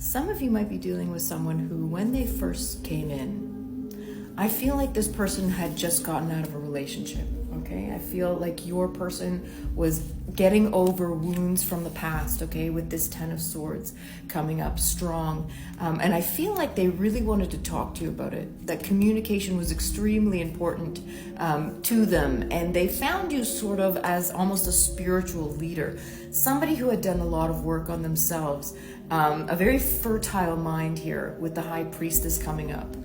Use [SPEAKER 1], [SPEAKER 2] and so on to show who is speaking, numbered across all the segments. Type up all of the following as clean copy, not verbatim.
[SPEAKER 1] Some of you might be dealing with someone who, when they first came in, I feel like this person had just gotten out of a relationship, okay? I feel like your person was getting over wounds from the past, okay, with this Ten of Swords coming up strong. And I feel like they really wanted to talk to you about it, that communication was extremely important to them. And they found you sort of as almost a spiritual leader, somebody who had done a lot of work on themselves, a very fertile mind here with the High Priestess coming up.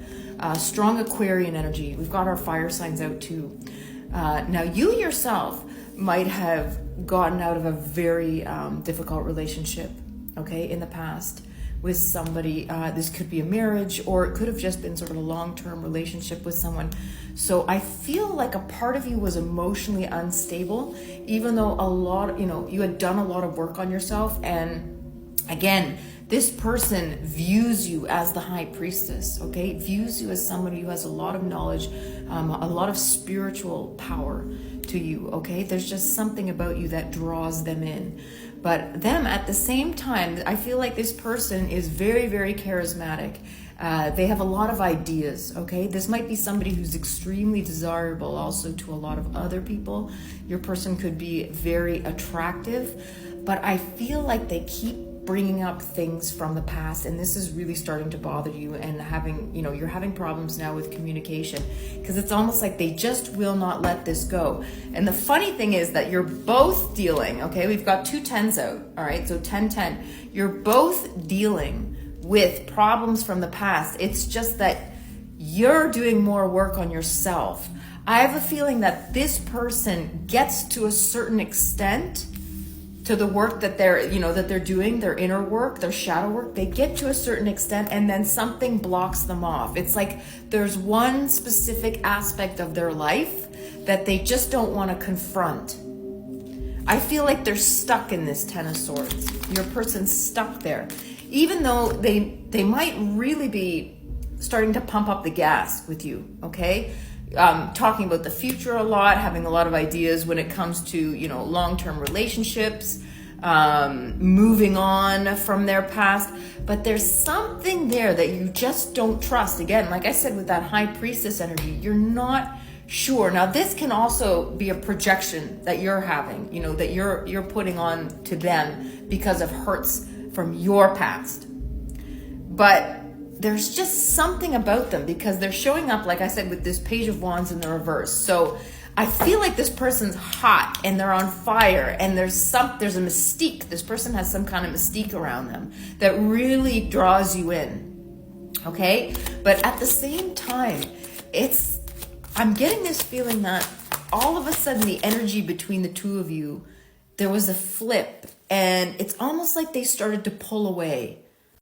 [SPEAKER 1] Strong Aquarian energy. We've got our fire signs out too. Now you yourself might have gotten out of a very difficult relationship, okay, in the past with somebody. This could be a marriage, or it could have just been sort of a long-term relationship with someone. So I feel like a part of you was emotionally unstable, even though you had done a lot of work on yourself. And again, this person views you as the High Priestess, okay? Views you as somebody who has a lot of knowledge, a lot of spiritual power to you, okay? There's just something about you that draws them in. But them at the same time, I feel like this person is very, very charismatic. They have a lot of ideas, okay? This might be somebody who's extremely desirable also to a lot of other people. Your person could be very attractive, but I feel like they keep bringing up things from the past, and this is really starting to bother you, and you're having problems now with communication, because it's almost like they just will not let this go. And the funny thing is that you're both dealing, okay, we've got two tens out, all right, so 10-10, you're both dealing with problems from the past. It's just that you're doing more work on yourself. I have a feeling that this person gets to a certain extent to the work that they're doing, their inner work, their shadow work. They get to a certain extent and then something blocks them off. It's like there's one specific aspect of their life that they just don't want to confront. I feel like they're stuck in this Ten of Swords. Your person's stuck there. Even though they might really be starting to pump up the gas with you, okay? Talking about the future a lot, having a lot of ideas when it comes to, long-term relationships, moving on from their past. But there's something there that you just don't trust. Again, like I said, with that High Priestess energy, you're not sure. Now, this can also be a projection that you're having, that you're putting on to them because of hurts from your past. But there's just something about them because they're showing up, like I said, with this Page of Wands in the reverse. So I feel like this person's hot and they're on fire, and there's a mystique. This person has some kind of mystique around them that really draws you in, okay? But at the same time, I'm getting this feeling that all of a sudden the energy between the two of you, there was a flip, and it's almost like they started to pull away.